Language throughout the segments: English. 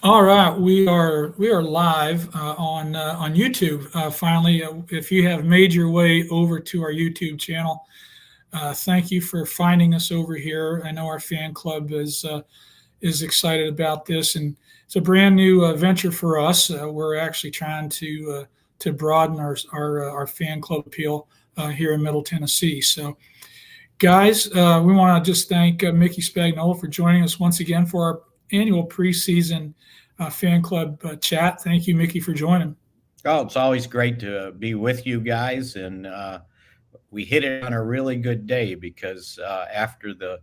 All right, we are live on YouTube. Finally, if you have made your way over to our YouTube channel, thank you for finding us over here. I know our fan club is excited about this, and it's a brand new venture for us. We're actually trying to broaden our fan club appeal here in Middle Tennessee. So, guys, we want to just thank Mickey Spagnola for joining us once again for our annual preseason fan club chat. Thank you, Mickey, for joining. Oh, it's always great to be with you guys. And we hit it on a really good day because after the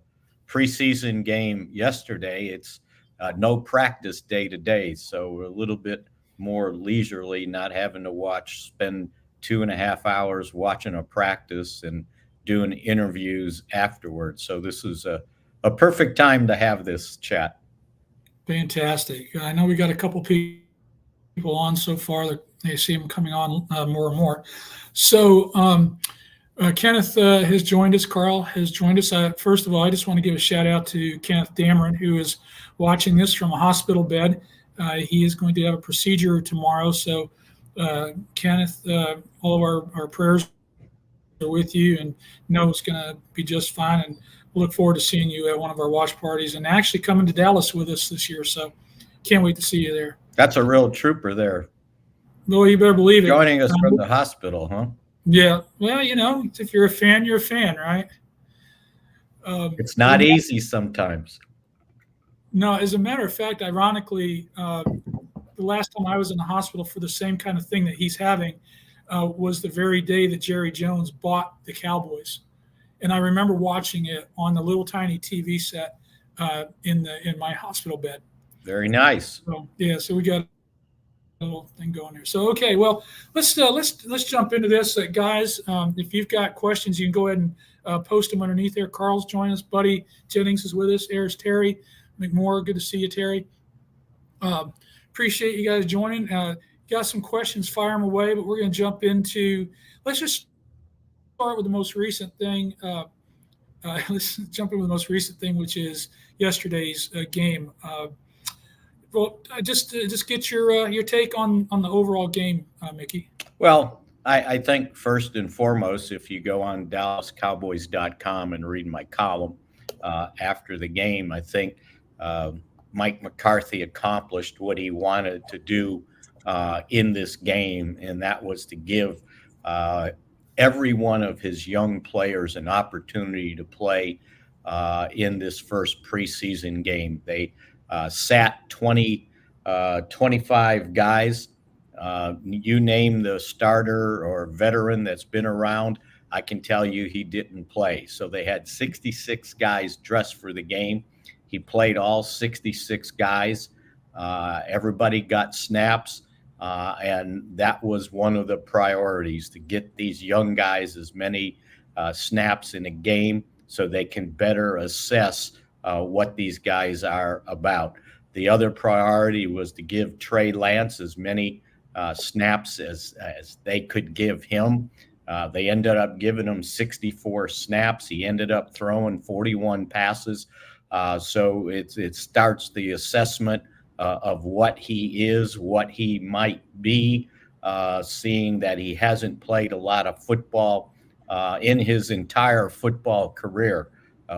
preseason game yesterday, it's no practice day to day. So we're a little bit more leisurely, not having to spend 2.5 hours watching a practice and doing interviews afterwards. So this is a perfect time to have this chat. Fantastic. I know we got a couple people on so far. They see them coming on more and more. So, Kenneth has joined us. Carl has joined us. First of all, I just want to give a shout out to Kenneth Dameron, who is watching this from a hospital bed. He is going to have a procedure tomorrow. So, Kenneth, all of our prayers are with you and know it's going to be just fine. And we'll look forward to seeing you at one of our watch parties and actually coming to Dallas with us this year. So, can't wait to see you there. That's a real trooper there. Well, you better believe it. Joining us from the hospital, huh? Yeah. Well, if you're a fan, you're a fan, right? It's not easy sometimes. No, as a matter of fact, ironically, the last time I was in the hospital for the same kind of thing that he's having was the very day that Jerry Jones bought the Cowboys, and I remember watching it on the little tiny TV set in my hospital bed. Very nice. So yeah, so we got a little thing going there. So okay, well let's jump into this, guys. If you've got questions, you can go ahead and post them underneath there. Carl's joining us. Buddy Jennings is with us. There's Terry McMorrow. Good to see you, Terry. Appreciate you guys joining. Got some questions, fire them away, but we're going to jump into. Let's just start with the most recent thing. Let's jump in with the most recent thing, which is yesterday's game. Just get your take on the overall game, Mickey. Well, I think first and foremost, if you go on DallasCowboys.com and read my column after the game, I think Mike McCarthy accomplished what he wanted to do in this game, and that was to give every one of his young players an opportunity to play in this first preseason game. They sat 25 guys. You name the starter or veteran that's been around, I can tell you he didn't play. So they had 66 guys dressed for the game. He played all 66 guys. Everybody got snaps. And that was one of the priorities, to get these young guys as many snaps in a game so they can better assess what these guys are about. The other priority was to give Trey Lance as many snaps as they could give him. They ended up giving him 64 snaps. He ended up throwing 41 passes. So it starts the assessment of what he is, what he might be, seeing that he hasn't played a lot of football in his entire football career.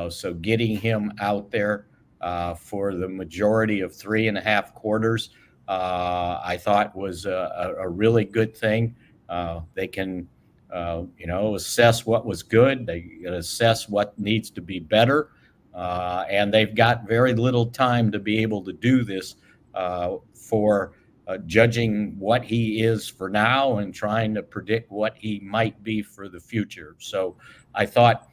So getting him out there for the majority of 3.5 quarters, I thought was a really good thing. They can, assess what was good. They can assess what needs to be better. And they've got very little time to be able to do this for judging what he is for now and trying to predict what he might be for the future. So I thought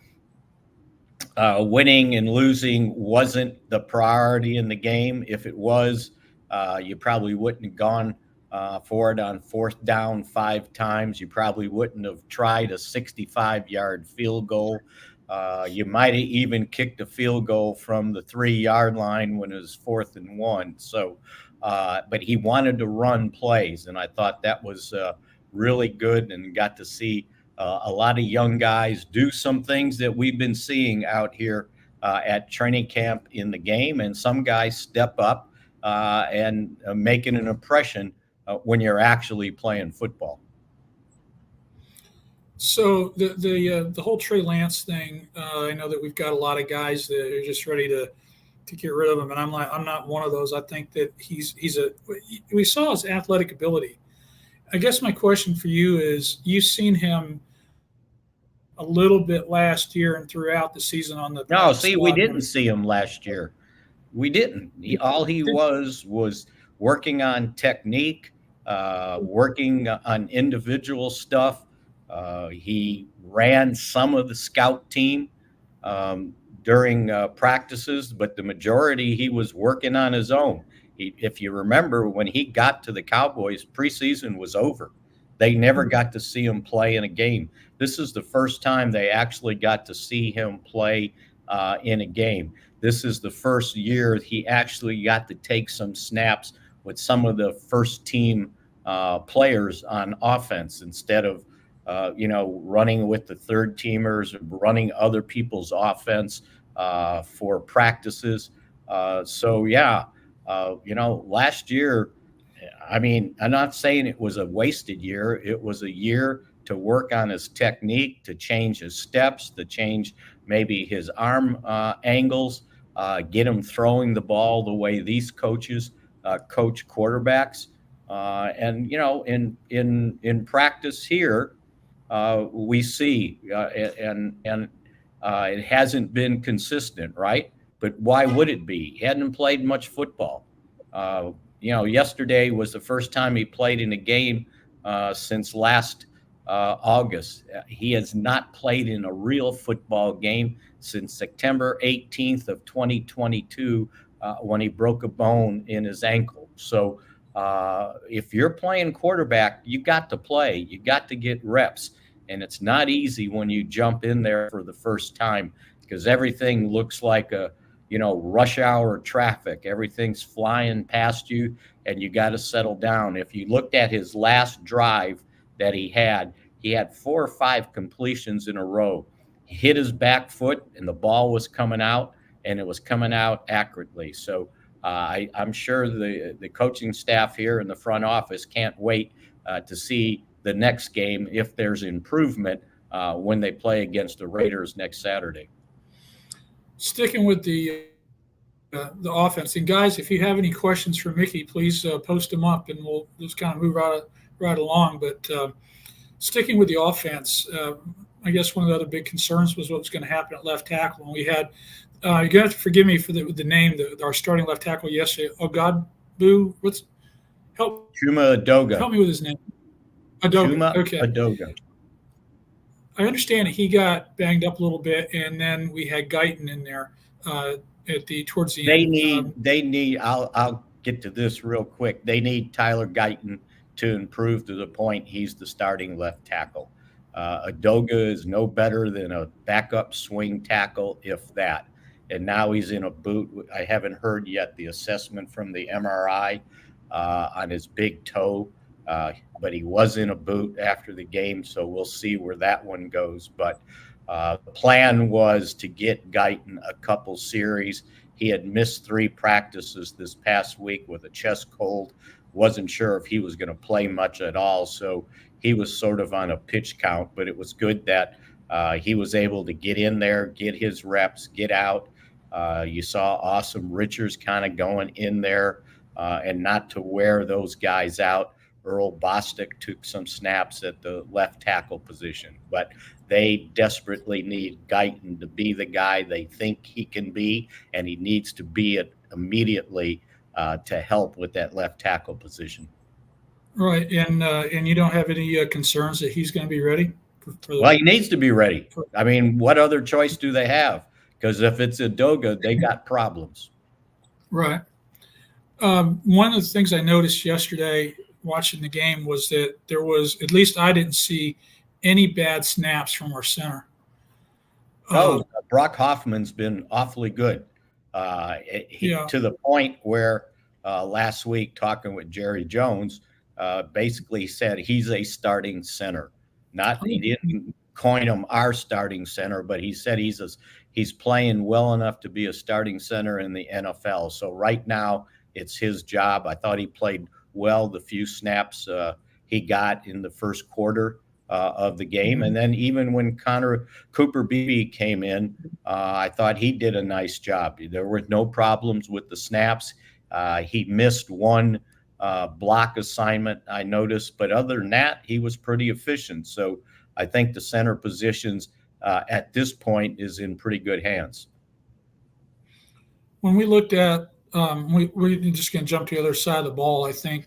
winning and losing wasn't the priority in the game. If it was, you probably wouldn't have gone for it on 4th down 5 times. You probably wouldn't have tried a 65-yard field goal. You might have even kicked a field goal from the 3-yard line when it was 4th and 1. So, but he wanted to run plays, and I thought that was really good, and got to see a lot of young guys do some things that we've been seeing out here at training camp in the game, and some guys step up and making an impression when you're actually playing football. So the whole Trey Lance thing, I know that we've got a lot of guys that are just ready to get rid of him, and I'm not one of those. I think that he's a we saw his athletic ability. I guess my question for you is: you've seen him a little bit last year and throughout the season on the No, practice see, squad we and didn't everything. see him last year. We didn't. All he was working on technique, working on individual stuff. He ran some of the scout team um, during practices, but the majority he was working on his own. If you remember, when he got to the Cowboys, preseason was over. They never got to see him play in a game. This is the first time they actually got to see him play in a game. This is the first year he actually got to take some snaps with some of the first team players on offense instead of running with the third teamers, running other people's offense for practices. So yeah, last year, I mean, I'm not saying it was a wasted year. It was a year to work on his technique, to change his steps, to change maybe his arm angles, get him throwing the ball the way these coaches coach quarterbacks. And in practice here, we see, and it hasn't been consistent, right? But why would it be? He hadn't played much football. Yesterday was the first time he played in a game since last August. He has not played in a real football game since September 18th of 2022 when he broke a bone in his ankle. So if you're playing quarterback, you got to play. You got to get reps. And it's not easy when you jump in there for the first time because everything looks like rush hour traffic. Everything's flying past you and you got to settle down. If you looked at his last drive that he had 4 or 5 completions in a row. He hit his back foot and the ball was coming out and it was coming out accurately. So I'm sure the coaching staff here in the front office can't wait to see the next game if there's improvement when they play against the Raiders next Saturday. Sticking with the offense, and guys, if you have any questions for Mickey, please post them up, and we'll just kind of move right along. But sticking with the offense, I guess one of the other big concerns was what was going to happen at left tackle, and we had. You're gonna have to forgive me for the name. Our starting left tackle yesterday, Ogadbu. Chuma Adoga. Help me with his name. Adoga. Okay. Adoga. I understand that he got banged up a little bit, and then we had Guyton in there towards the end. They need. I'll get to this real quick. They need Tyler Guyton to improve to the point he's the starting left tackle. Adoga is no better than a backup swing tackle, if that. And now he's in a boot. I haven't heard yet the assessment from the MRI on his big toe. But he was in a boot after the game, so we'll see where that one goes. But the plan was to get Guyton a couple series. He had missed 3 practices this past week with a chest cold. Wasn't sure if he was going to play much at all, so he was sort of on a pitch count. But it was good that he was able to get in there, get his reps, get out. You saw Awesome Richards kind of going in there and not to wear those guys out. Earl Bostic took some snaps at the left tackle position, but they desperately need Guyton to be the guy they think he can be, and he needs to be it immediately to help with that left tackle position. Right, and you don't have any concerns that he's going to be ready? Well, he needs to be ready. I mean, what other choice do they have? Because if it's Adoga, they got problems. Right. One of the things I noticed yesterday watching the game was that there was, at least I didn't see any bad snaps from our center. Brock Hoffman's been awfully good. To the point where last week, talking with Jerry Jones, basically said he's a starting center. He didn't coin him our starting center, but he said he's playing well enough to be a starting center in the NFL. So right now, it's his job. I thought he played well the few snaps he got in the first quarter of the game. And then even when Cooper Beebe came in, I thought he did a nice job. There were no problems with the snaps. He missed one block assignment, I noticed, but other than that, he was pretty efficient. So I think the center positions at this point is in pretty good hands. When we looked at, we're just going to jump to the other side of the ball, I think.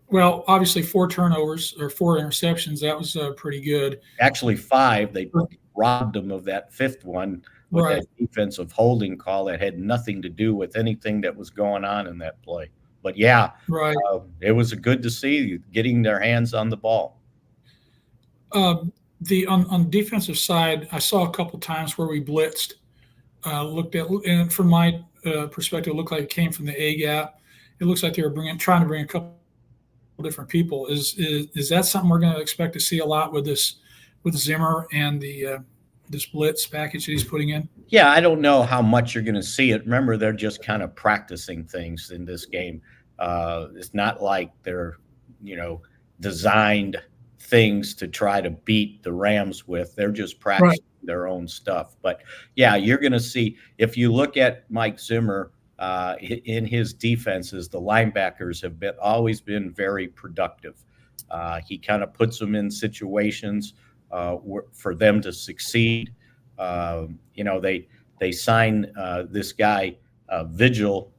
Well, obviously 4 turnovers or 4 interceptions. That was pretty good. Actually 5. They robbed them of that 5th one with Right. that defensive holding call that had nothing to do with anything that was going on in that play. But yeah, Right. it was good to see getting their hands on the ball. On the defensive side, I saw a couple times where we blitzed. Looked at, and from my perspective, it looked like it came from the A gap. It looks like they were trying to bring a couple different people. Is that something we're going to expect to see a lot with Zimmer and the this blitz package that he's putting in? Yeah, I don't know how much you're going to see it. Remember, they're just kind of practicing things in this game. It's not like they're, designed things to try to beat the Rams with. They're just practicing their own stuff. But yeah, you're going to see, if you look at Mike Zimmer in his defenses, the linebackers have always been very productive. He kind of puts them in situations for them to succeed. They signed this guy Vigil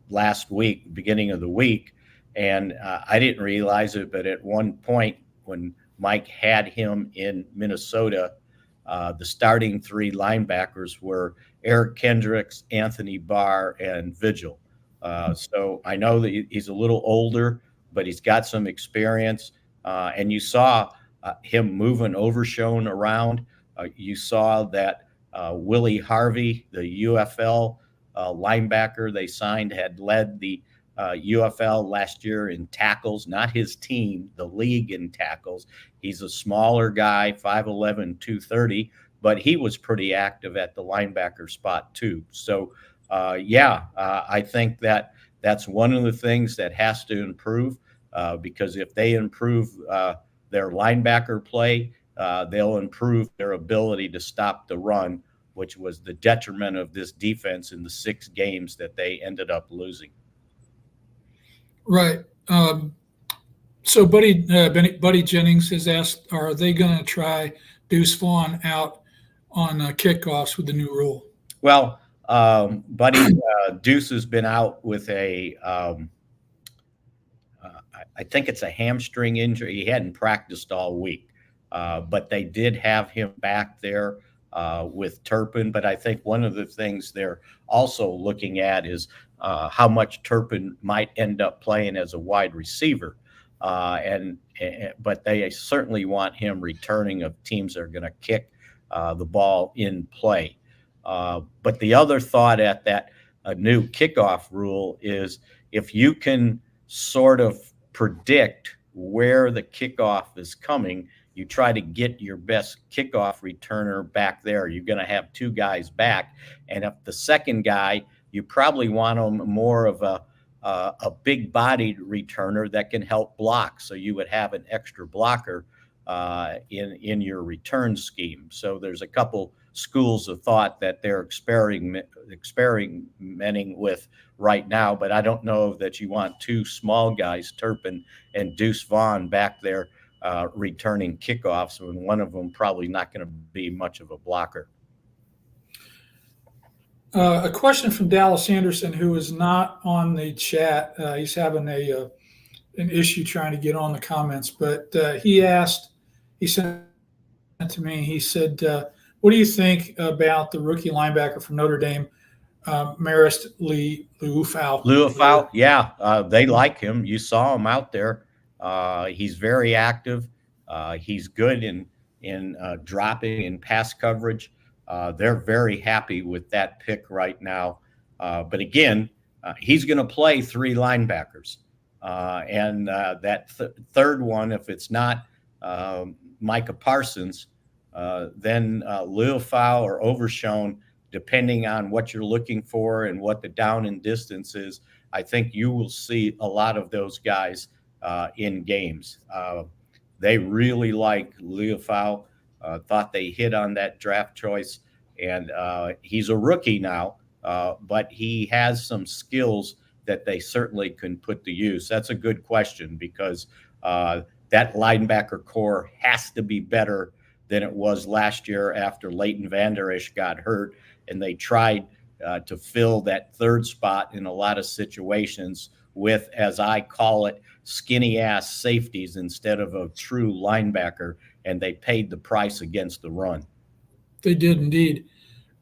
last week, beginning of the week, and I didn't realize it, but at one point when Mike had him in Minnesota, the starting 3 linebackers were Eric Kendricks, Anthony Barr, and Vigil. So I know that he's a little older, but he's got some experience, and you saw him moving Overshone around. You saw that Willie Harvey, the UFL linebacker they signed, had led the UFL last year in tackles, not his team, the league in tackles. He's a smaller guy, 5'11", 230, but he was pretty active at the linebacker spot too. So, I think that's one of the things that has to improve because if they improve their linebacker play, they'll improve their ability to stop the run, which was the detriment of this defense in the 6 games that they ended up losing. Right. So Buddy Jennings has asked, are they going to try Deuce Vaughn out on kickoffs with the new rule? Well, Buddy Deuce has been out with I think it's a hamstring injury. He hadn't practiced all week, but they did have him back there with Turpin. But I think one of the things they're also looking at is how much Turpin might end up playing as a wide receiver. But they certainly want him returning of teams that are going to kick the ball in play. But the other thought at that new kickoff rule is if you can sort of predict where the kickoff is coming, you try to get your best kickoff returner back there. You're going to have 2 guys back. And if the second guy, you probably want him more of a big-bodied returner that can help block. So you would have an extra blocker in your return scheme. So there's a couple schools of thought that they're experimenting with right now, but I don't know that you want 2 small guys, Turpin and Deuce Vaughn, back there returning kickoffs when one of them probably not going to be much of a blocker. A question from Dallas Anderson, who is not on the chat. He's having an issue trying to get on the comments, but he sent it to me. He said, what do you think about the rookie linebacker from Notre Dame, Marist Liufau? Liufau, yeah, they like him. You saw him out there. He's very active. He's good in dropping in pass coverage. They're very happy with that pick right now. But again, he's going to play 3 linebackers. And that third one, if it's not Micah Parsons, then Liufau or Overshone, depending on what you're looking for and what the down and distance is, I think you will see a lot of those guys in games. They really like Leofau. Thought they hit on that draft choice, and he's a rookie now, but he has some skills that they certainly can put to use. That's a good question because that linebacker core has to be better than it was last year after Leighton Vander Esch got hurt, and they tried to fill that third spot in a lot of situations with, as I call it, skinny ass safeties instead of a true linebacker, and they paid the price against the run. They did indeed.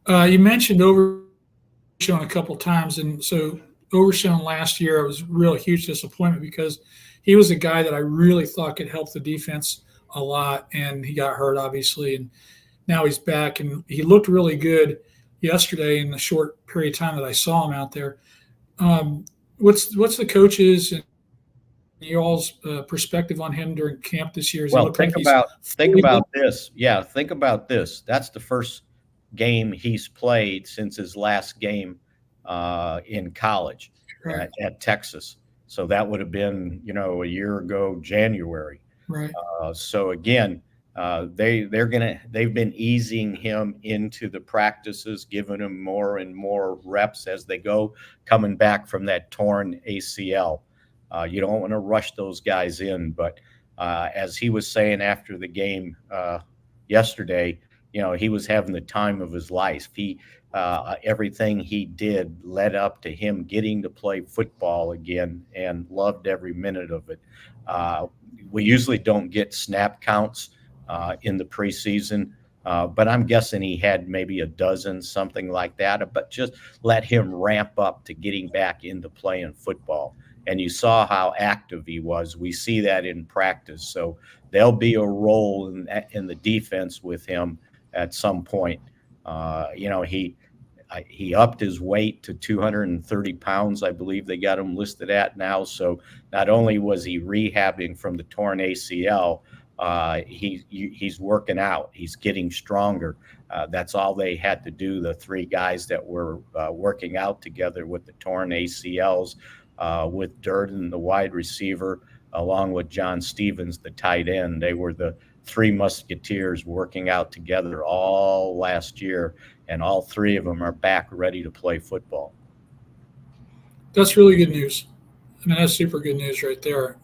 You mentioned Overshown a couple times, and so Overshown last year was a real huge disappointment because he was a guy that I really thought could help the defense a lot, and he got hurt obviously, and now he's back, and he looked really good yesterday in the short period of time that I saw him out there. What's the coaches and y'all's perspective on him during camp this year? Well, think about this. Yeah, think about this. That's the first game he's played since his last game in college at Texas. So that would have been, a year ago, January. Right. So again, they've been easing him into the practices, giving him more and more reps as they go, coming back from that torn ACL. You don't want to rush those guys in, but as he was saying after the game yesterday, he was having the time of his life. Everything he did led up to him getting to play football again, and loved every minute of it. We usually don't get snap counts in the preseason, but I'm guessing he had maybe a dozen, something like that. But just let him ramp up to getting back into playing football. And you saw how active he was. We see that in practice. So there'll be a role in the defense with him at some point. He upped his weight to 230 pounds, I believe they got him listed at now. So not only was he rehabbing from the torn ACL, he's working out. He's getting stronger. That's all they had to do, the three guys that were working out together with the torn ACLs, with Durden, the wide receiver, along with John Stevens, the tight end. They were the three musketeers working out together all last year, and all three of them are back ready to play football. That's really good news. I mean, that's super good news right there.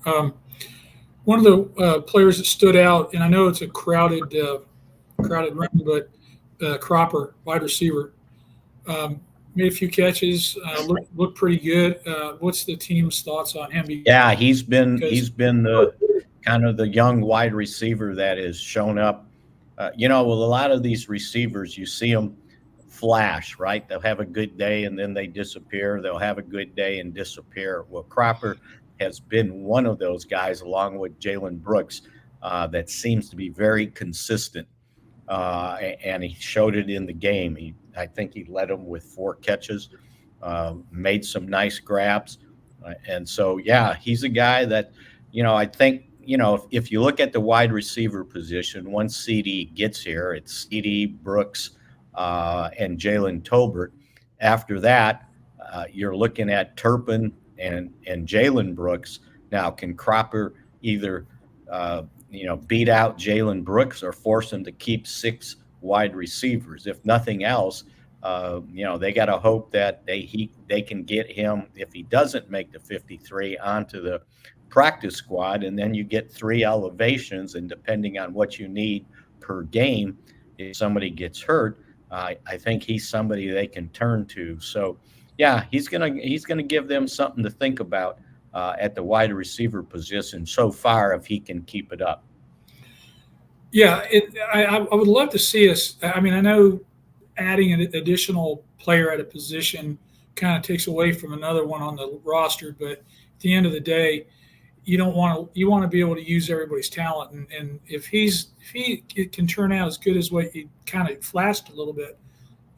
One of the players that stood out, and I know it's a crowded room, but Cropper, wide receiver, made a few catches, looked pretty good. What's the team's thoughts on him? Yeah, he's been the kind of the young wide receiver that has shown up. With a lot of these receivers, you see them flash, right? They'll have a good day and then they disappear. They'll have a good day and disappear. Well, Cropper has been one of those guys, along with Jalen Brooks, that seems to be very consistent. And he showed it in the game. I think he led them with 4 catches, made some nice grabs. And so, yeah, he's a guy that, I think, if you look at the wide receiver position, once CD gets here, it's CD, Brooks, and Jalen Tolbert. After that, you're looking at Turpin and Jalen Brooks. Now, can Cropper either, beat out Jalen Brooks or force him to keep 6 wide receivers? If nothing else, they got to hope that they can get him, if he doesn't make the 53, onto the practice squad, and then you get 3 elevations, and depending on what you need per game, if somebody gets hurt, I think he's somebody they can turn to. So, yeah, he's gonna give them something to think about at the wide receiver position so far, if he can keep it up. Yeah, I would love to see us. I mean, I know adding an additional player at a position kind of takes away from another one on the roster, but at the end of the day, you want to be able to use everybody's talent, and if he can turn out as good as what he kind of flashed a little bit,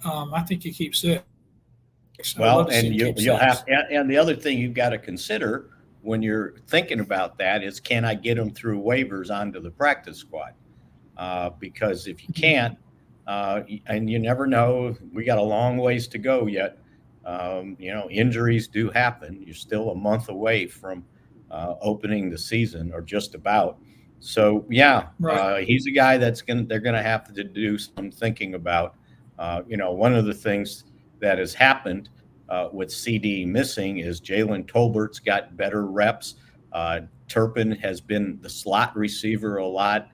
I think he keeps it. So well, and you'll have, and the other thing you've got to consider when you're thinking about that is, can I get him through waivers onto the practice squad? Because if you can't, And you never know. We got a long ways to go yet. Injuries do happen. You're still a month away from opening the season, or just about. So yeah, Right. he's a guy they're gonna have to do some thinking about. One of the things that has happened with CD missing is Jalen Tolbert's got better reps. Turpin has been the slot receiver a lot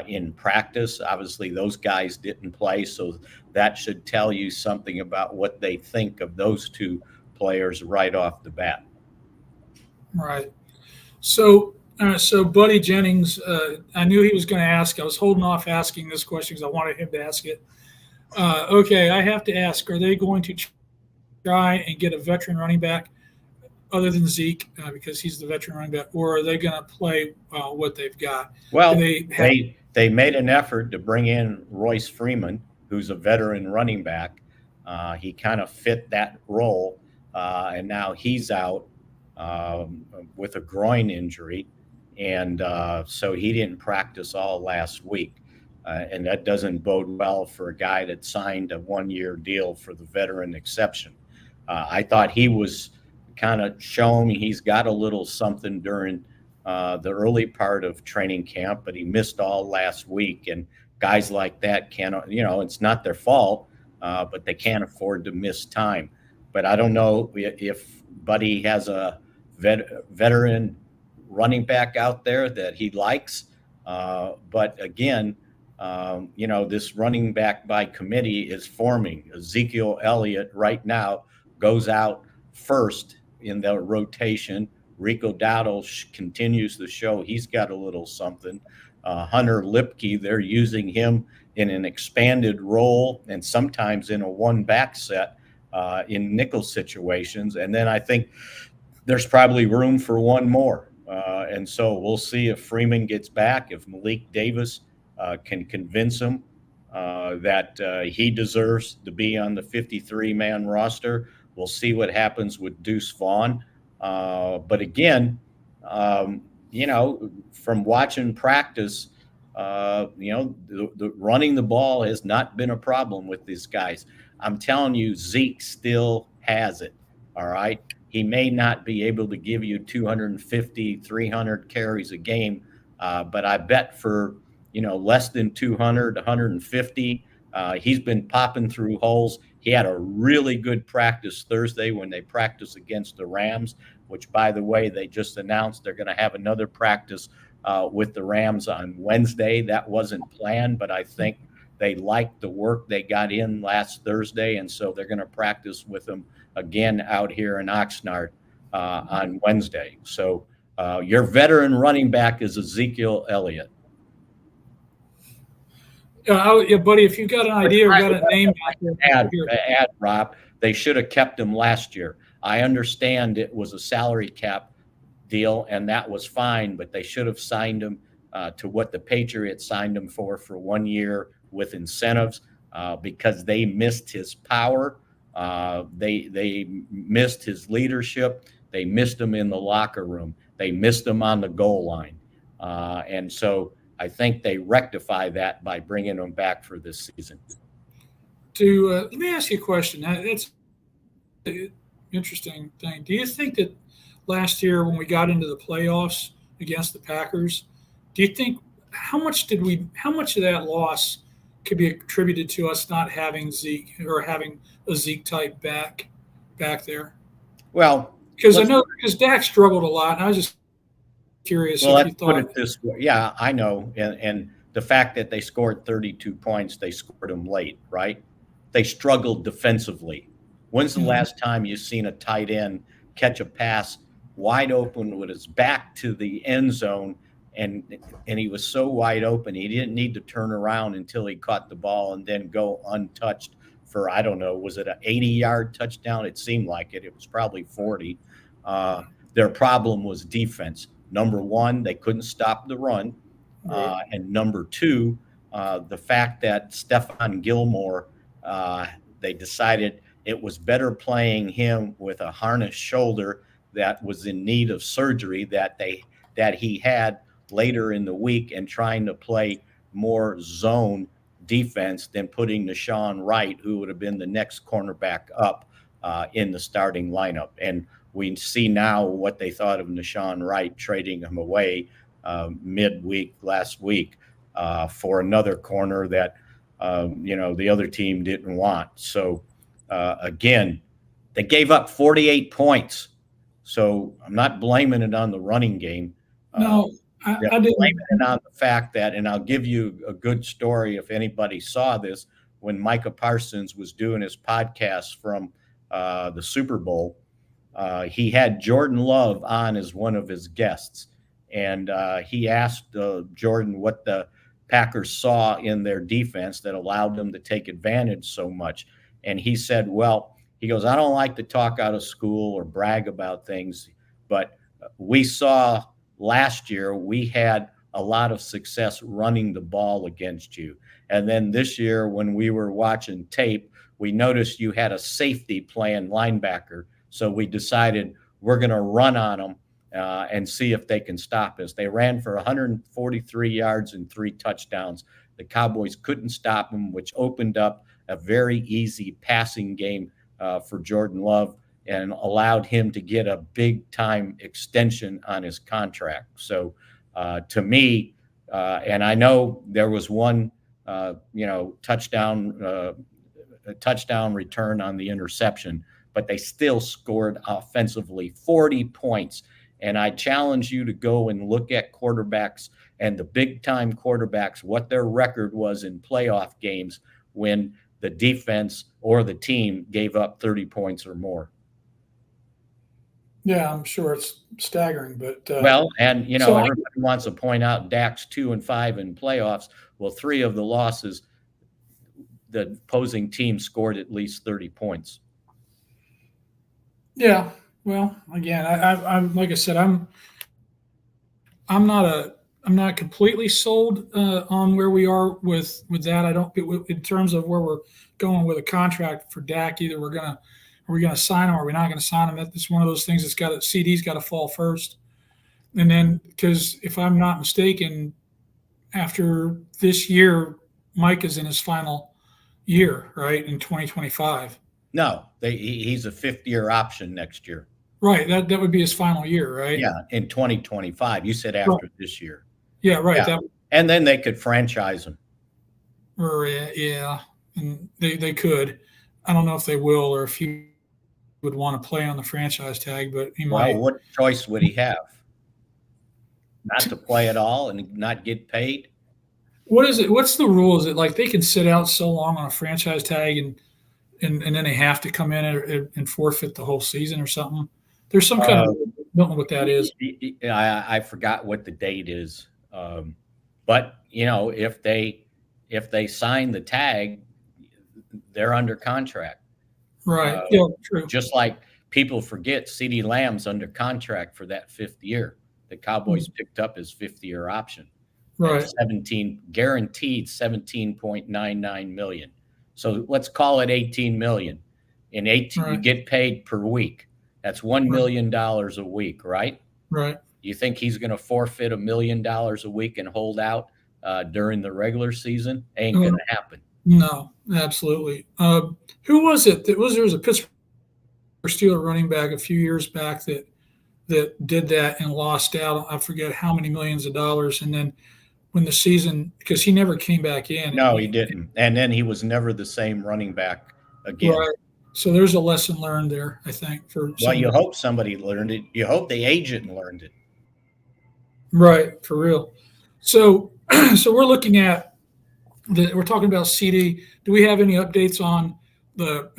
in practice. Obviously, those guys didn't play, so that should tell you something about what they think of those two players right off the bat. Right. So Buddy Jennings, I knew he was going to ask. I was holding off asking this question because I wanted him to ask it. Okay, I have to ask: are they going to try and get a veteran running back other than Zeke because he's the veteran running back, or are they going to play what they've got? Do Well, they have? they made an effort to bring in Royce Freeman, who's a veteran running back. He kind of fit that role, and now he's out with a groin injury, and so he didn't practice all last week. And that doesn't bode well for a guy that signed a 1-year deal for the veteran exception. I thought he was kind of showing he's got a little something during the early part of training camp, but he missed all last week. And guys like that can't, it's not their fault, but they can't afford to miss time. But I don't know if Buddy has a veteran running back out there that he likes. But again, this running back by committee is forming. Ezekiel Elliott right now goes out first in the rotation. Rico Dowdle continues to show he's got a little something. Hunter Lipke, they're using him in an expanded role and sometimes in a one-back set in nickel situations. And then I think there's probably room for one more. And so we'll see if Freeman gets back, if Malik Davis can convince him that he deserves to be on the 53-man roster. We'll see what happens with Deuce Vaughn. But again, from watching practice, the running the ball has not been a problem with these guys. I'm telling you, Zeke still has it. All right. He may not be able to give you 250, 300 carries a game, but I bet for, less than 200, 150, he's been popping through holes. He had a really good practice Thursday when they practiced against the Rams, which, by the way, they just announced they're going to have another practice with the Rams on Wednesday. That wasn't planned, but I think they liked the work they got in last Thursday, and so they're going to practice with them again out here in Oxnard on Wednesday. So your veteran running back is Ezekiel Elliott. Yeah, buddy, if you got an idea or got a name, add Rob, they should have kept him last year. I understand it was a salary cap deal, and that was fine, but they should have signed him to what the Patriots signed him for 1 year with incentives because they missed his power. They missed his leadership. They missed him in the locker room. They missed him on the goal line. And so I think they rectify that by bringing him back for this season. Let me ask you a question. That's an interesting thing. Do you think that last year when we got into the playoffs against the Packers, do you think how much of that loss could be attributed to us not having Zeke or having a Zeke type back there? Well, because Dak struggled a lot, and I was just curious if you thought. Put it this way. Yeah, I know. And the fact that they scored 32 points, they scored them late, right? They struggled defensively. When's the last time you've seen a tight end catch a pass wide open with his back to the end zone, and he was so wide open he didn't need to turn around until he caught the ball and then go untouched for, I don't know, was it an 80-yard touchdown? It seemed like it. It was probably 40. Their problem was defense. Number one, they couldn't stop the run. And number two, the fact that Stephon Gilmore, they decided it was better playing him with a harness shoulder that was in need of surgery that he had later in the week, and trying to play more zone defense than putting Nashawn Wright, who would have been the next cornerback up in the starting lineup. And we see now what they thought of Nashawn Wright, trading him away midweek last week for another corner that the other team didn't want. So again, they gave up 48 points. So I'm not blaming it on the running game. No, I didn't. Blaming it on the fact that, and I'll give you a good story if anybody saw this, when Micah Parsons was doing his podcast from the Super Bowl, he had Jordan Love on as one of his guests. And he asked Jordan what the Packers saw in their defense that allowed them to take advantage so much. And he said, well, he goes, I don't like to talk out of school or brag about things, but we saw last year we had a lot of success running the ball against you. And then this year when we were watching tape, we noticed you had a safety playing linebacker. So we decided we're going to run on them and see if they can stop us. They ran for 143 yards and 3 touchdowns. The Cowboys couldn't stop them, which opened up a very easy passing game for Jordan Love and allowed him to get a big-time extension on his contract. So to me, and I know there was one, touchdown return on the interception, but they still scored offensively 40 points. And I challenge you to go and look at quarterbacks and the big-time quarterbacks, what their record was in playoff games when the defense or the team gave up 30 points or more. Yeah, I'm sure it's staggering, but everybody wants to point out Dak's 2-5 in playoffs. Well, 3 of the losses, the opposing team scored at least 30 points. Yeah. Well, again, I'm like I said, I'm not completely sold on where we are with that. I don't, in terms of where we're going with a contract for Dak. Either are we gonna sign him or we're not gonna sign him. It's one of those things that's CD's got to fall first, and then because if I'm not mistaken, after this year, Mike is in his final year, right, in 2025. No, he's a 5th-year option next year. Right, that would be his final year, right? Yeah, in 2025. You said after this year. Yeah, right. Yeah. And then they could franchise him. Or yeah, and they could. I don't know if they will or if he would want to play on the franchise tag, but he might. What choice would he have? Not to play at all and not get paid? What is it? What's the rule? Is it like they can sit out so long on a franchise tag and then they have to come in and forfeit the whole season or something? There's some kind of, I don't know what that is. I forgot what the date is. But if they sign the tag, they're under contract. Right. Yeah, true. Just like people forget, CeeDee Lamb's under contract for that 5th year. The Cowboys picked up his 5th-year option. Right. 17 guaranteed $17.99 million. So let's call it $18 million. In 18, you get paid per week. That's $1 million a week, right? Right. You think he's going to forfeit $1 million a week and hold out during the regular season? Ain't going to happen. No, absolutely. Who was it? There was a Pittsburgh Steelers running back a few years back that did that and lost out. I forget how many millions of dollars. And then when the season, because he never came back in. No, he didn't. And then he was never the same running back again. Right. So there's a lesson learned there, I think. Well, you hope somebody learned it. You hope the agent learned it. Right, for real. So we're looking at we're talking about CD. Do we have any updates on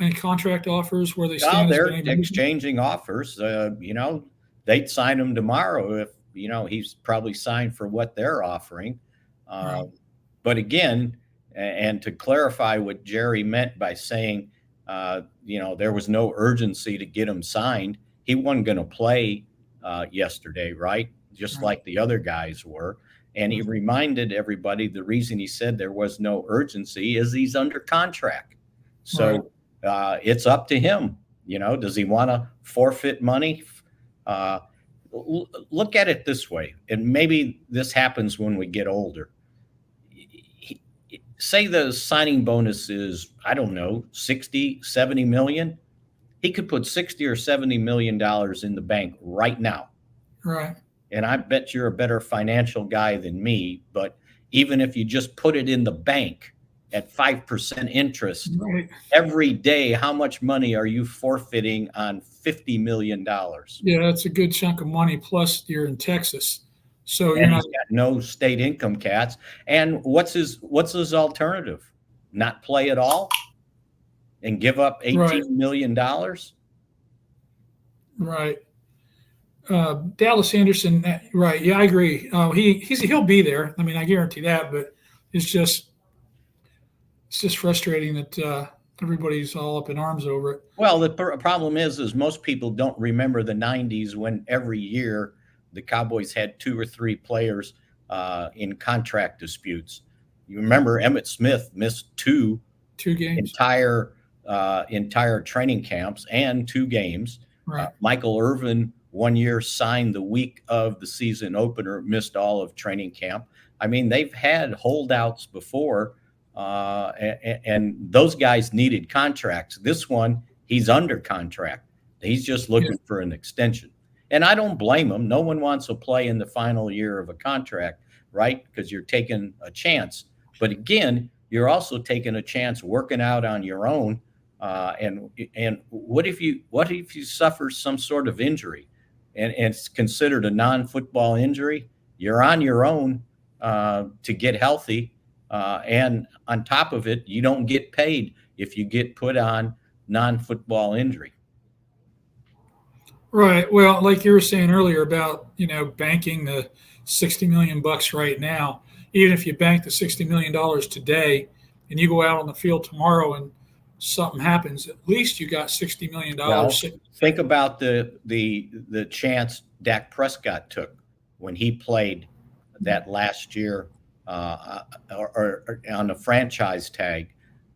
any contract offers where they stand? They're exchanging offers. They'd sign him tomorrow if he's probably signed for what they're offering. Right. But again, and to clarify what Jerry meant by saying, there was no urgency to get him signed. He wasn't going to play yesterday, right? Just like the other guys were. And he reminded everybody the reason he said there was no urgency is he's under contract. So it's up to him. Does he want to forfeit money? Look at it this way, and maybe this happens when we get older. say the signing bonus is, I don't know, 60, 70 million. He could put 60 or 70 million dollars in the bank right now. Right. And I bet you're a better financial guy than me, but even if you just put it in the bank at 5% interest Right. every day, how much money are you forfeiting on $50 million? Yeah, that's a good chunk of money. Plus, you're in Texas, so you're And not he's got no state income cats. And what's his alternative? Not play at all and give up right. $18 million? Right. Dallas Anderson. Right. Yeah, I agree. He'll be there. I mean, I guarantee that. But it's just it's just frustrating that everybody's all up in arms over it. Well, the problem is most people don't remember the '90s when every year the Cowboys had two or three players in contract disputes. You remember Emmitt Smith missed two 2 games. entire training camps and two games. Right. Michael Irvin 1 year signed the week of the season opener, missed all of training camp. I mean, they've had holdouts before, and those guys needed contracts. This one, he's under contract. He's just Yeah. looking for an extension. And I don't blame him. No one wants to play in the final year of a contract, right? Because you're taking a chance. But again, you're also taking a chance working out on your own. And what if you suffer some sort of injury, and it's considered a non-football injury? You're on your own to get healthy, and on top of it, you don't get paid if you get put on non-football injury. Right. Well, like you were saying earlier about banking the 60 million bucks right now. Even if you bank the 60 million dollars today, and you go out on the field tomorrow and something happens, at least you got 60 million Well, dollars sitting. think about the chance Dak Prescott took when he played that last year, or on the franchise tag,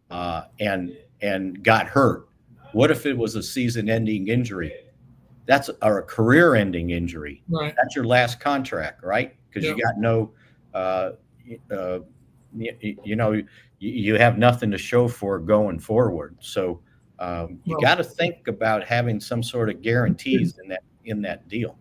and got hurt. What if it was a season-ending injury? Or a career-ending injury. Right. That's your last contract, right? Because Yep. you got no, uh, uh, you have nothing to show for going forward. So you Well, got to think about having some sort of guarantees in that deal.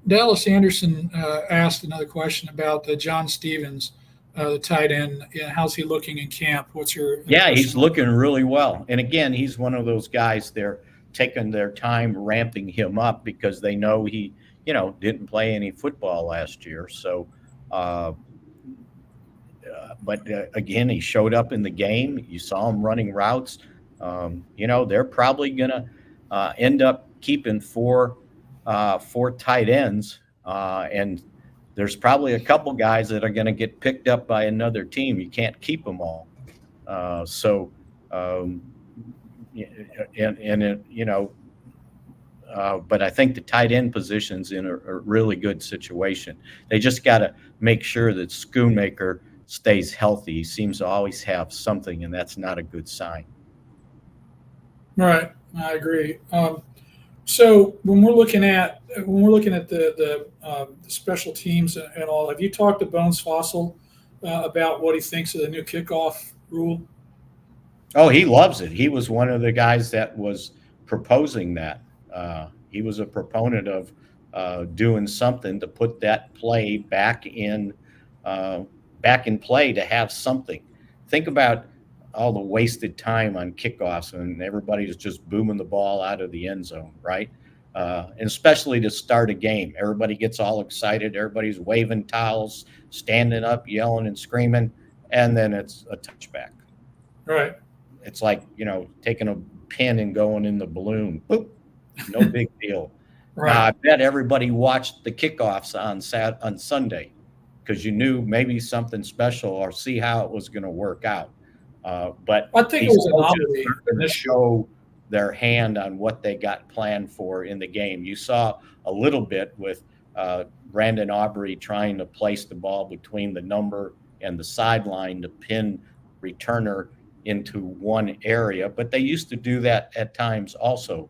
Dallas Anderson asked another question about John Stevens, the tight end. Yeah, how's he looking in camp? What's your Yeah, impression? he's looking really well. And again, he's one of those guys, they're taking their time ramping him up because they know he, didn't play any football last year. So, but again, he showed up in the game. You saw him running routes. They're probably going to end up keeping four tight ends. And there's probably a couple guys that are going to get picked up by another team. You can't keep them all. But I think the tight end position's in a really good situation. They just got to make sure that Schoonmaker stays healthy. He seems to always have something, and that's not a good sign. Right. I agree. So when we're looking at the special teams and all, have you talked to Bones Fossil about what he thinks of the new kickoff rule? Oh, he loves it. He was one of the guys that was proposing that. He was a proponent of doing something to put that play back in play, to have something. Think about all the wasted time on kickoffs, and everybody's just booming the ball out of the end zone, right? And especially to start a game. Everybody gets all excited. Everybody's waving towels, standing up, yelling and screaming, and then it's a touchback. Right. It's like, taking a pin and going in the balloon. Boop. No big deal. Right. Now, I bet everybody watched the kickoffs on Sunday because you knew maybe something special or see how it was going to work out. But I think it was an oddity to show their hand on what they got planned for in the game. You saw a little bit with Brandon Aubrey trying to place the ball between the number and the sideline to pin returner into one area, but they used to do that at times also.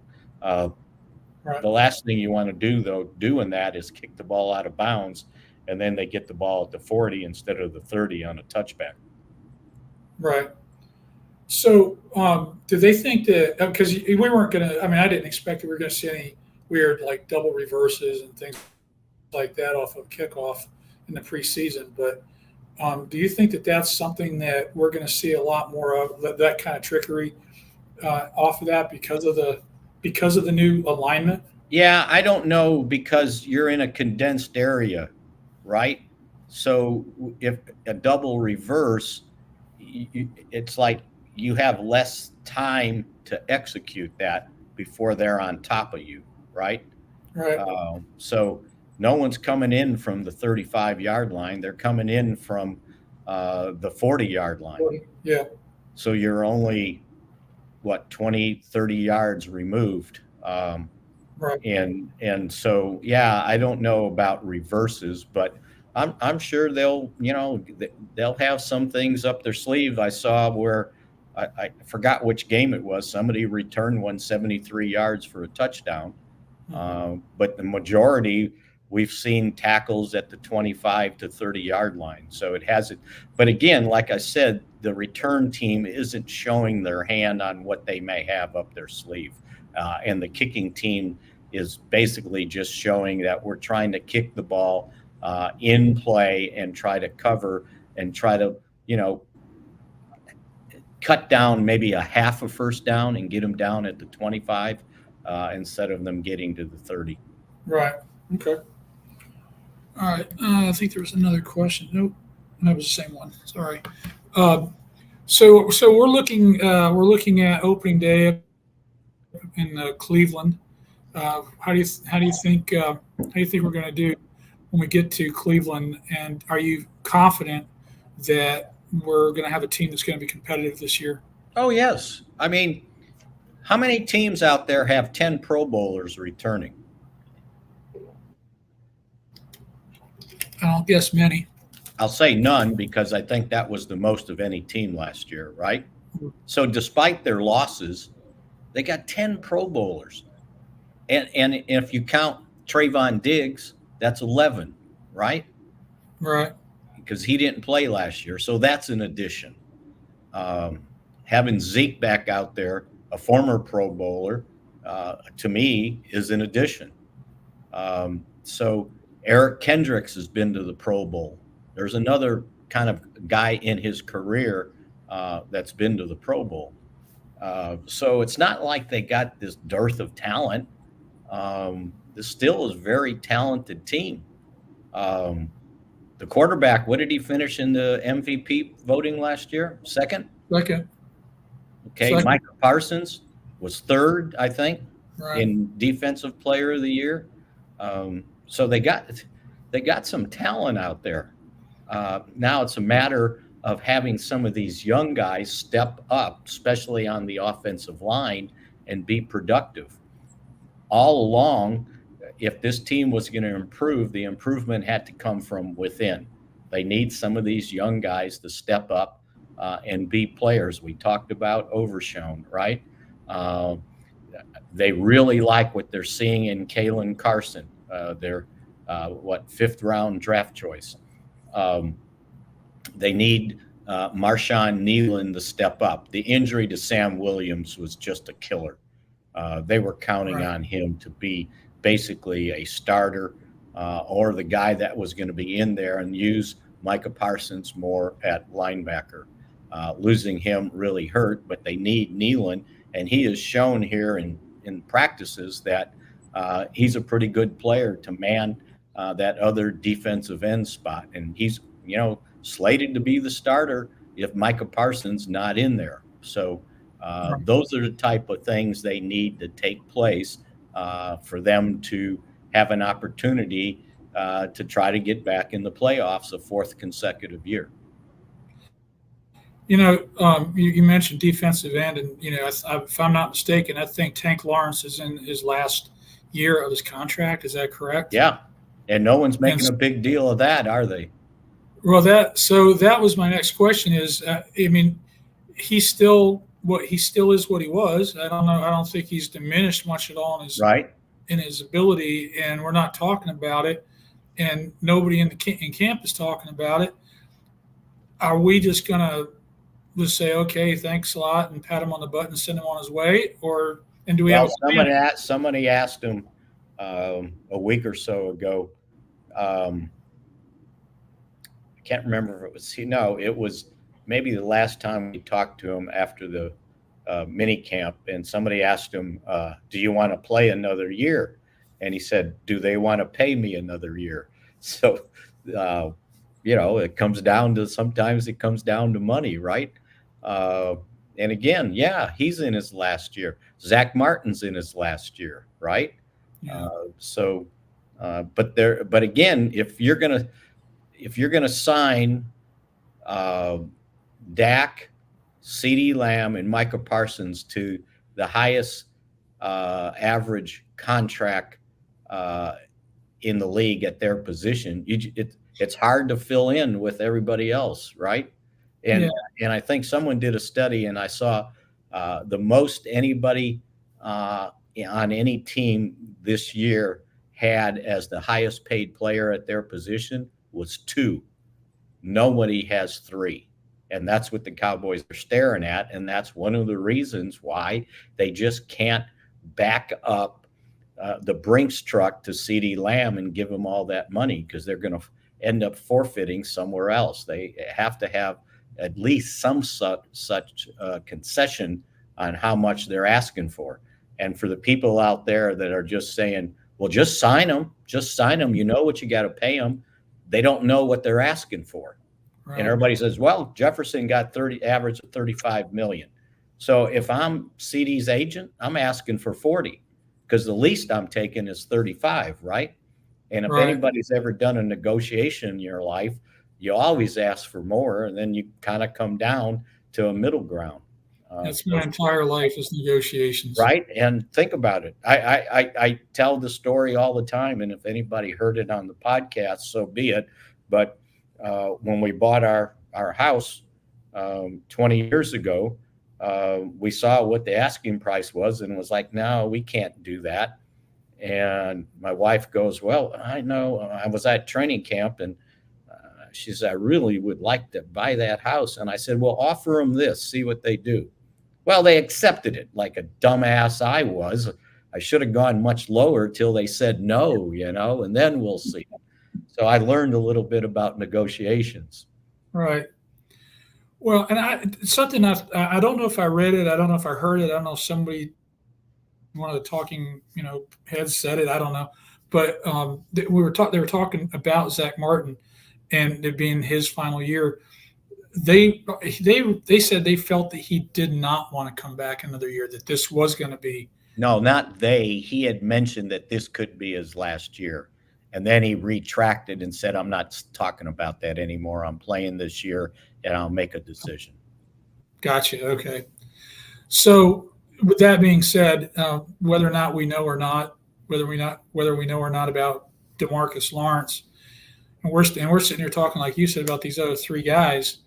Right. The last thing you want to do, though, doing that is kick the ball out of bounds and then they get the ball at the 40 instead of the 30 on a touchback. Right. So, do they think that because we weren't going to? I mean, I didn't expect that we were going to see any weird like double reverses and things like that off of kickoff in the preseason. But do you think that that's something that we're going to see a lot more of that kind of trickery off of that because of the new alignment? Yeah, I don't know because you're in a condensed area, right? So if a double reverse, it's like you have less time to execute that before they're on top of you, right? Right. So no one's coming in from the 35-yard line. They're coming in from the 40-yard line. Yeah. So you're only, 20, 30 yards removed. Right. And so, yeah, I don't know about reverses, but I'm sure they'll have some things up their sleeve. I saw where I forgot which game it was. Somebody returned 173 yards for a touchdown. But the majority we've seen tackles at the 25 to 30-yard line. So it hasn't. But again, like I said, the return team isn't showing their hand on what they may have up their sleeve. And the kicking team is basically just showing that we're trying to kick the ball in play and try to cover and try to, cut down maybe a half a first down and get them down at the 25 instead of them getting to the 30. Right. Okay. All right. I think there was another question. Nope, that was the same one. Sorry. So we're looking at opening day in Cleveland. How do you think we're going to do when we get to Cleveland? And are you confident that we're going to have a team that's going to be competitive this year? Oh, yes. I mean, how many teams out there have 10 Pro Bowlers returning? I don't guess many. I'll say none because I think that was the most of any team last year, right? So despite their losses, they got 10 Pro Bowlers. And if you count Trayvon Diggs, that's 11, right? Right. Because he didn't play last year. So that's an addition. Having Zeke back out there, a former Pro Bowler, to me, is an addition. So Eric Kendricks has been to the Pro Bowl. There's another kind of guy in his career that's been to the Pro Bowl. So it's not like they got this dearth of talent. This still is a very talented team. The quarterback, what did he finish in the MVP voting last year? Second? Second. Okay, Second. Micah Parsons was third, I think, Right. in Defensive Player of the Year. So they got some talent out there. Now it's a matter of having some of these young guys step up, especially on the offensive line, and be productive. All along, if this team was going to improve, the improvement had to come from within. They need some of these young guys to step up and be players. We talked about Overshown, right? They really like what they're seeing in Kalen Carson, their fifth-round draft choice. They need Marshawn Nealon to step up. The injury to Sam Williams was just a killer. They were counting Right. on him to be basically a starter or the guy that was going to be in there and use Micah Parsons more at linebacker. Losing him really hurt, but they need Nealon, and he has shown here in practices that he's a pretty good player to man that other defensive end spot. And he's, slated to be the starter if Micah Parsons not in there. So those are the type of things they need to take place for them to have an opportunity to try to get back in the playoffs a fourth consecutive year. You mentioned defensive end, and if I'm not mistaken, I think Tank Lawrence is in his last year of his contract. Is that correct? Yeah, and no one's making a big deal of that, are they? Well, that was my next question. He still is what he was. I don't know. I don't think he's diminished much at all in his Right. ability, and we're not talking about it. and nobody in camp is talking about it, are we just going to just say, okay, thanks a lot, and pat him on the butt and send him on his way? Or, and do we have Well, a plan? somebody asked him a week or so ago. Um, I can't remember if it was no, it was maybe the last time we talked to him after the mini camp, and somebody asked him, "Do you want to play another year?" And he said, "Do they want to pay me another year?" So, uh, it comes down to sometimes it comes down to money, right? Uh, and again, yeah, he's in his last year. Zach Martin's in his last year, right? Yeah. So, but again, if you're gonna sign uh, Dak, CeeDee Lamb, and Micah Parsons to the highest average contract uh, in the league at their position, it's hard to fill in with everybody else, right? Yeah. And I think someone did a study, and I saw the most anybody uh, on any team this year had as the highest paid player at their position was two. Nobody has three. And that's what the Cowboys are staring at. And that's one of the reasons why they just can't back up the Brinks truck to CeeDee Lamb and give him all that money, because they're going to end up forfeiting somewhere else. They have to have at least some such concession on how much they're asking for. And for the people out there that are just saying, well, just sign them, just sign them, you know what you got to pay them, they don't know what they're asking for. And Right. everybody says, well, Jefferson got 30 average of 35 million. So if I'm CD's agent, I'm asking for 40, because the least I'm taking is 35, right? And if Right. anybody's ever done a negotiation in your life, you always ask for more, and then you kind of come down to a middle ground. That's my entire life is negotiations. Right? And think about it. I tell the story all the time, and if anybody heard it on the podcast, so be it. But when we bought our house 20 years ago, we saw what the asking price was, and was like, no, we can't do that. And my wife goes, well, I know. I was at training camp, and she said, I really would like to buy that house. And I said, well, offer them this, see what they do. Well, they accepted it like a dumbass I was. I should have gone much lower till they said no, and then we'll see. So I learned a little bit about negotiations. Right. Well, and something I don't know if I read it. I don't know if I heard it. I don't know if somebody, one of the talking, heads said it. I don't know. But they were talking about Zach Martin and it being his final year. They said they felt that he did not want to come back another year. That this was going to be. No, not they. He had mentioned that this could be his last year. And then he retracted and said, I'm not talking about that anymore. I'm playing this year and I'll make a decision. Gotcha. Okay. So, with that being said, whether or not we know or not, whether we know or not about Demarcus Lawrence, and we're sitting here talking like you said about these other three guys.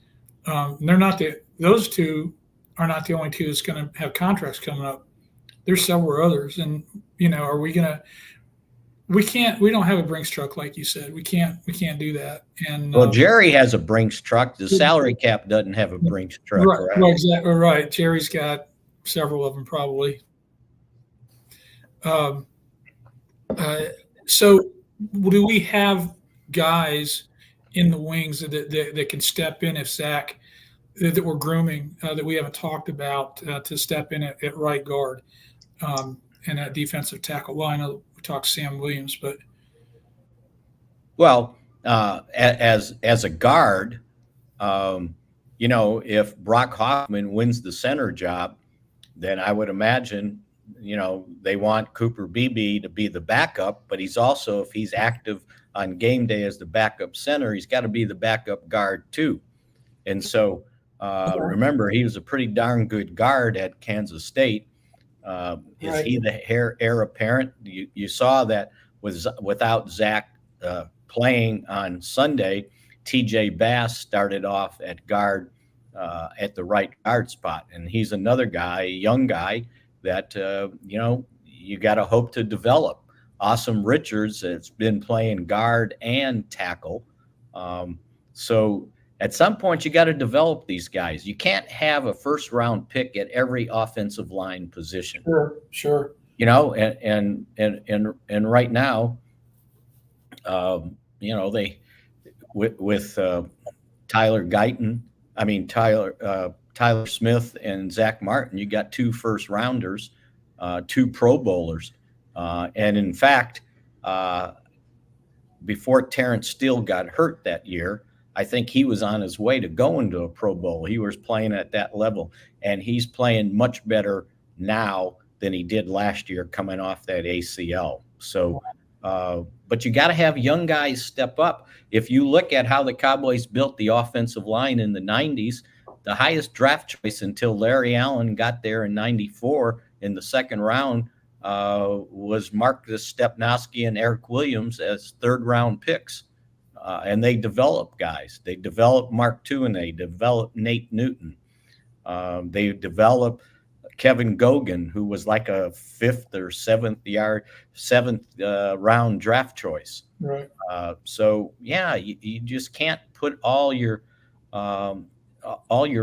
They're not those two are not the only two that's going to have contracts coming up. There's several others, and are we going to? We don't have a Brinks truck like you said. We can't do that. And Well, Jerry has a Brinks truck. The salary cap doesn't have a Brinks truck, right, right? well, exactly right. Jerry's got several of them probably. Um, uh, so, do we have guys in the wings that can step in if Zach that we're grooming that we haven't talked about to step in at right guard and at defensive tackle? Well, I know we talked Sam Williams, but Well, as a guard, if Brock Hoffman wins the center job, then I would imagine, they want Cooper Beebe to be the backup, but he's also, if he's active on game day as the backup center, he's got to be the backup guard too. And so remember, he was a pretty darn good guard at Kansas State. Is right. he the heir apparent? You saw that without Zach playing on Sunday, TJ Bass started off at guard at the right guard spot. And he's another guy, a young guy that, you got to hope to develop. Awesome Richards that's been playing guard and tackle. So at some point, you got to develop these guys. You can't have a first round pick at every offensive line position. Sure, sure. And right now, they with Tyler Guyton, Tyler Smith and Zach Martin, you got two first rounders, two Pro Bowlers, and in fact, uh, before Terrence Steele got hurt that year, I think he was on his way to going to a Pro Bowl. He was playing at that level, and he's playing much better now than he did last year coming off that ACL. So, but you got to have young guys step up. If you look at how the Cowboys built the offensive line in the 90s, the highest draft choice until Larry Allen got there in 94 in the second round was Marcus Stepnoski and Eric Williams as third-round picks. And they develop guys. They develop Mark Twain. They develop Nate Newton. They develop Kevin Gogan, who was like a fifth or seventh round draft choice. Right. So yeah, you just can't put all your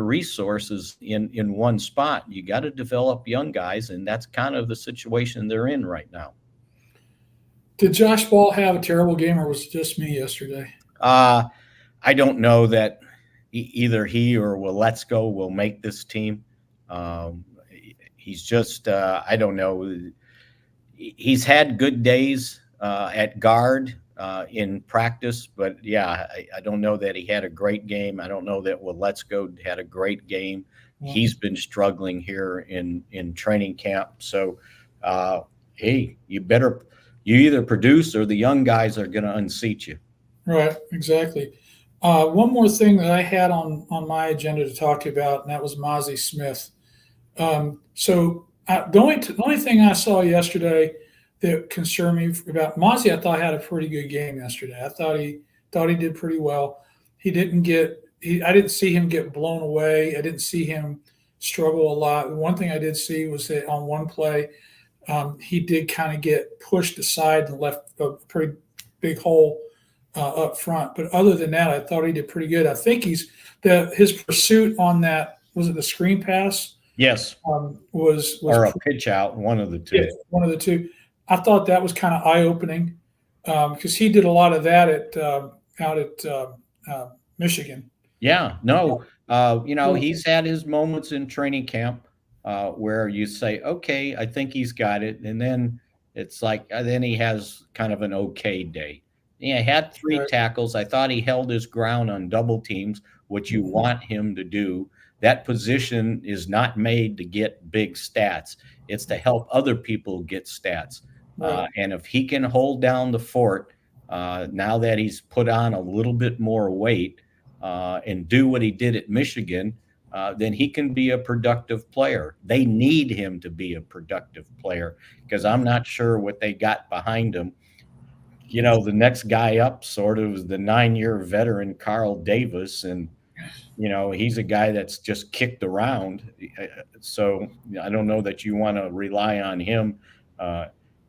resources in one spot. You got to develop young guys, and that's kind of the situation they're in right now. Did Josh Ball have a terrible game, or was it just me yesterday? I don't know that either he or Waletzko will make this team. He's just, I don't know. He's had good days at guard in practice, but yeah, I don't know that he had a great game. I don't know that Waletzko had a great game. Yeah. He's been struggling here in training camp. So, hey, you either produce or the young guys are going to unseat you. Right, exactly. One more thing that I had on my agenda to talk to you about, and that was Mozzie Smith. The only thing I saw yesterday that concerned me about Mozzie, I thought had a pretty good game yesterday. I thought he did pretty well. I didn't see him get blown away. I didn't see him struggle a lot. One thing I did see was that on one play, he did kind of get pushed aside and left a pretty big hole up front. But other than that, I thought he did pretty good. I think his pursuit on that, was it the screen pass? Yes. Was or a pitch out, one of the two. Yeah, one of the two. I thought that was kind of eye-opening because he did a lot of that out at Michigan. Yeah, no, he's had his moments in training camp where you say, okay, I think he's got it. And then it's like, then he has kind of an okay day. Yeah, he had three tackles. I thought he held his ground on double teams, which you want him to do. That position is not made to get big stats. It's to help other people get stats. And if he can hold down the fort, now that he's put on a little bit more weight and do what he did at Michigan, then he can be a productive player. They need him to be a productive player because I'm not sure what they got behind him. The next guy up sort of is the 9-year veteran Carl Davis, and he's a guy that's just kicked around. So I don't know that you want to rely on him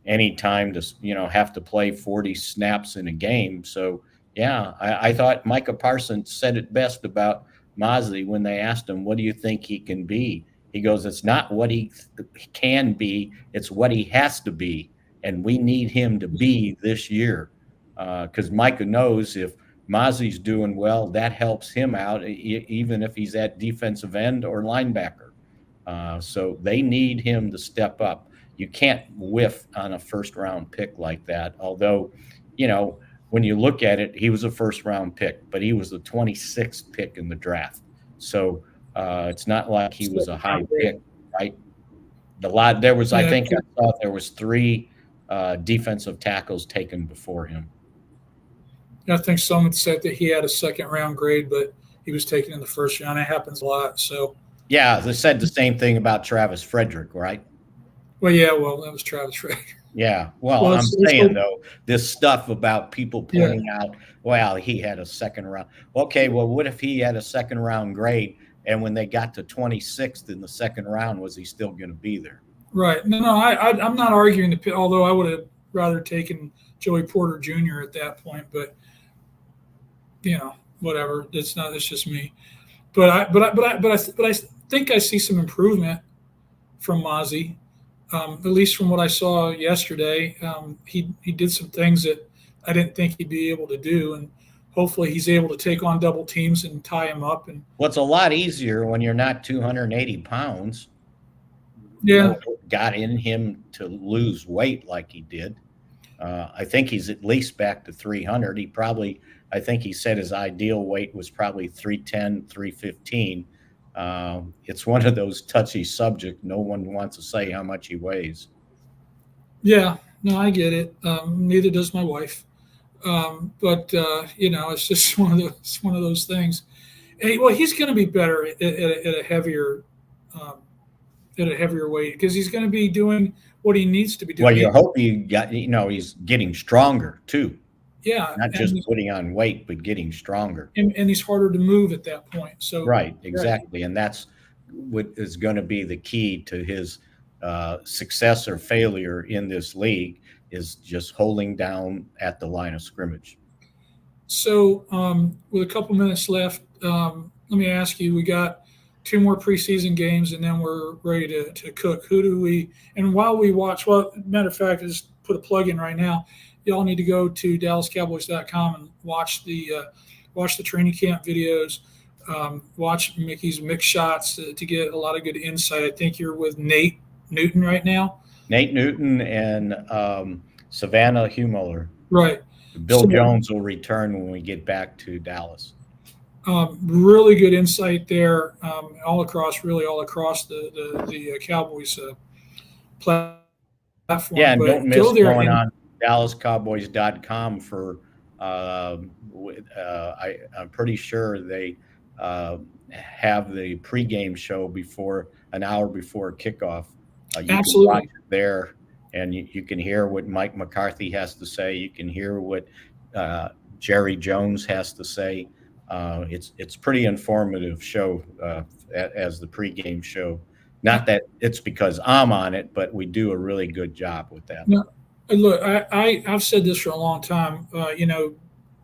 anytime to, have to play 40 snaps in a game. So, yeah, I thought Micah Parsons said it best about Mozzie when they asked him, what do you think he can be? He goes, it's not what he can be, it's what he has to be. And we need him to be this year because Micah knows if Mozzie's doing well, that helps him out, even if he's at defensive end or linebacker. So they need him to step up. You can't whiff on a first-round pick like that. Although, when you look at it, he was a first-round pick, but he was the 26th pick in the draft. So it's not like he was a high pick, right? I think I thought there was 3 defensive tackles taken before him. I think someone said that he had a second-round grade, but he was taken in the first round. It happens a lot. So yeah, they said the same thing about Travis Frederick, right? Well, yeah, that was Travis Frederick. Yeah, well I'm saying though, this stuff about people pointing out, well, he had a second round. Okay, well, what if he had a second-round grade, and when they got to 26th in the second round, was he still going to be there? Right. No, I'm not arguing although I would have rather taken Joey Porter Jr. at that point, but whatever. It's not. It's just me. But I think I see some improvement from Mozzie. At least from what I saw yesterday, he did some things that I didn't think he'd be able to do, and hopefully he's able to take on double teams and tie him up. And well, it's a lot easier when you're not 280 pounds. yeah, Got in him to lose weight like he did. I think he's at least back to 300. I think he said his ideal weight was probably 310, 315. It's one of those touchy subjects. No one wants to say how much he weighs. yeah, no, I get it. Neither does my wife. But it's just one of those things. And, well, he's going to be better at a heavier um, weight because he's going to be doing what he needs to be doing. Well, you hope he's getting stronger too. Yeah, not just putting on weight, but getting stronger. And he's harder to move at that point. So right, exactly, right. And that's what is going to be the key to his success or failure in this league is just holding down at the line of scrimmage. So, with a couple minutes left, let me ask you: we got 2 more preseason games, and then we're ready to cook. Who do we? And while we watch, well, matter of fact, I just put a plug in right now. Y'all need to go to DallasCowboys.com and watch the training camp videos. Watch Mickey's mix shots to get a lot of good insight. I think you're with Nate Newton right now. Nate Newton and Savannah Humeler. Right. Bill Jones will return when we get back to Dallas. Really good insight there, all across the Cowboys platform. Yeah, and don't miss going on DallasCowboys.com for. I'm pretty sure they have the pregame show an hour before kickoff. You Absolutely. Can watch it there, and you can hear what Mike McCarthy has to say. You can hear what Jerry Jones has to say. It's pretty informative show as the pregame show. Not that it's because I'm on it, but we do a really good job with that. No, look, I've said this for a long time.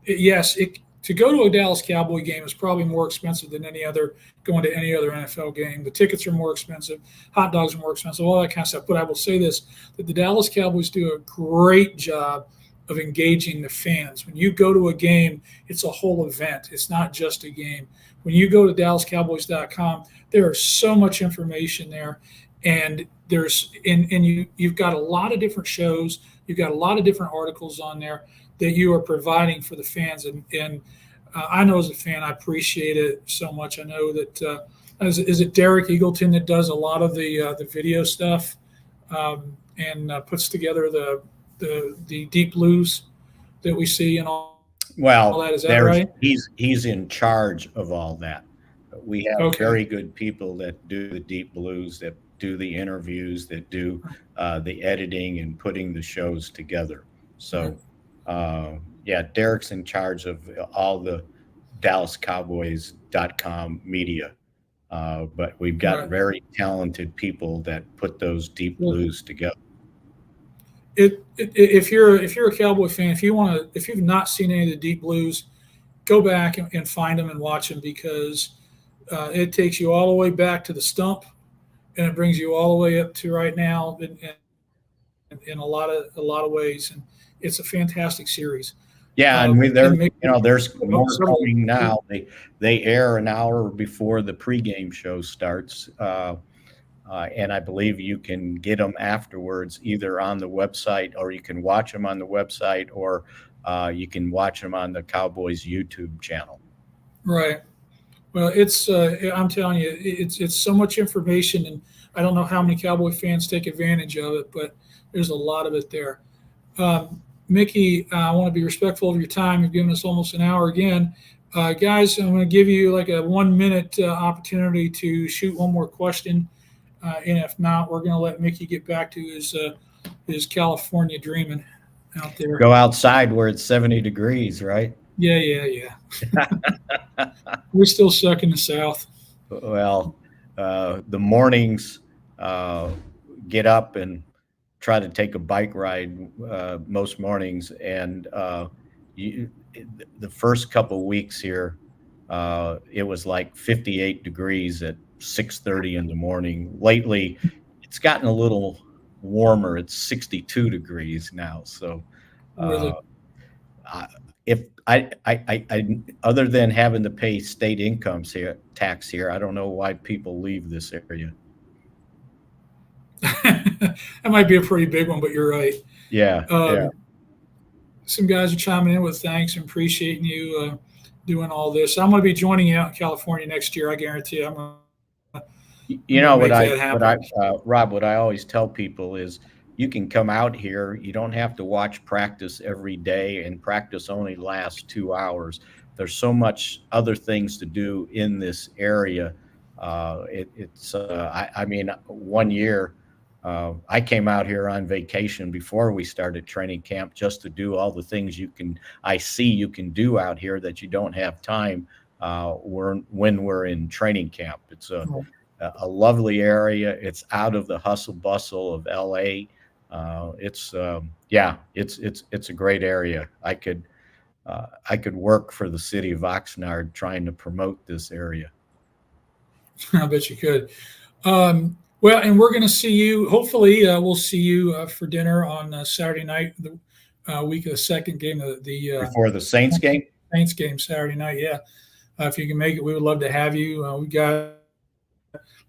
Yes, to go to a Dallas Cowboy game is probably more expensive than going to any other NFL game. The tickets are more expensive, hot dogs are more expensive, all that kind of stuff. But I will say this: that the Dallas Cowboys do a great job of engaging the fans. When you go to a game, it's a whole event. It's not just a game. When you go to DallasCowboys.com, there is so much information there, and you've got a lot of different shows. You've got a lot of different articles on there that you are providing for the fans. And I know as a fan, I appreciate it so much. I know that is it Derek Eagleton that does a lot of the video stuff and puts together the deep blues that we see and all. Well, that. Is that right? He's in charge of all that. We have very good people that do the deep blues, that do the interviews, that do the editing and putting the shows together. So, Derek's in charge of all the DallasCowboys.com media. But we've got very talented people that put those deep blues together. If you're a Cowboy fan, if you've not seen any of the deep blues, go back and find them and watch them, because it takes you all the way back to the stump, and it brings you all the way up to right now in a lot of ways, and it's a fantastic series. Yeah, and there's more coming now. They air an hour before the pregame show starts. And I believe you can get them afterwards, either on the website, or you can watch them on the website, or you can watch them on the Cowboys YouTube channel. Right. Well, I'm telling you, it's so much information, and I don't know how many Cowboy fans take advantage of it, but there's a lot of it there. Mickey, I want to be respectful of your time. You've given us almost an hour again. Guys, I'm going to give you like a 1-minute opportunity to shoot one more question. And if not, we're going to let Mickey get back to his California dreaming out there. Go outside where it's 70 degrees, right? Yeah. We're still stuck in the South. Well, the mornings, get up and try to take a bike ride most mornings, and you, the first couple weeks here, it was like 58 degrees at 6:30 in the morning. Lately, it's gotten a little warmer. It's 62 degrees now. So, uh, Really. I, if I, other than having to pay state incomes here, tax here, I don't know why people leave this area. That might be a pretty big one, but you're right. Yeah, yeah. Um, some guys are chiming in with thanks and appreciating you doing all this. I'm going to be joining you out in California next year. I guarantee you. I'm You going know to make that what happen. I Rob, what I always tell people is you can come out here. You don't have to watch practice every day, and practice only lasts 2 hours. There's so much other things to do in this area. I mean, one year I came out here on vacation before we started training camp just to do all the things I see you can do out here that you don't have time when we're in training camp. It's a lovely area. It's out of the hustle bustle of LA. Yeah, it's a great area. I could work for the city of Oxnard trying to promote this area. I bet you could. Well, and we're going to see you. Hopefully, we'll see you for dinner on Saturday night, the week of the second game, the Before the Saints game? Saints game Saturday night. Yeah, if you can make it, we would love to have you. I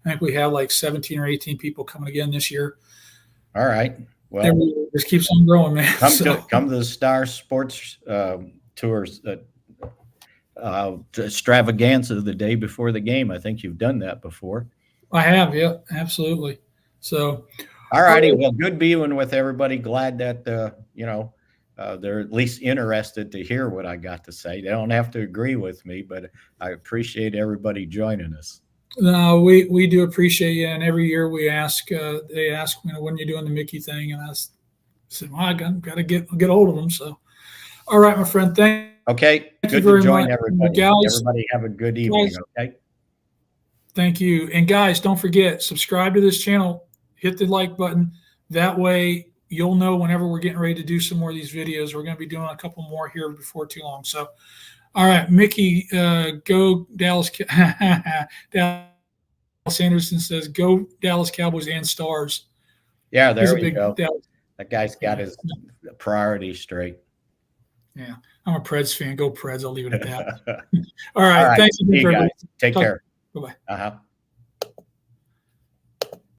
think we have like 17 or 18 people coming again this year. All right. Well, it just keeps on growing, man. Come to the Star Sports Tours extravaganza the day before the game. I think you've done that before. I have, yeah, absolutely. So, all righty. Well, good being with everybody. Glad that they're at least interested to hear what I got to say. They don't have to agree with me, but I appreciate everybody joining us. No, we do appreciate you. And every year we ask, they ask, when are you doing the Mickey thing? And I said, well, I got to get hold of them. So, all right, my friend. Thank good you very to join much. everybody. Guys, everybody have a good evening. Okay. Thank you. And guys, don't forget, subscribe to this channel, hit the like button. That way you'll know whenever we're getting ready to do some more of these videos. We're going to be doing a couple more here before too long. So, all right, Mickey, go Dallas. Dallas Anderson says, go Dallas Cowboys and Stars. Yeah, there we go. Dallas. That guy's got his priorities straight. Yeah, I'm a Preds fan. Go Preds. I'll leave it at that. All right. Thanks. See you guys. Take care. Bye-bye. Uh-huh.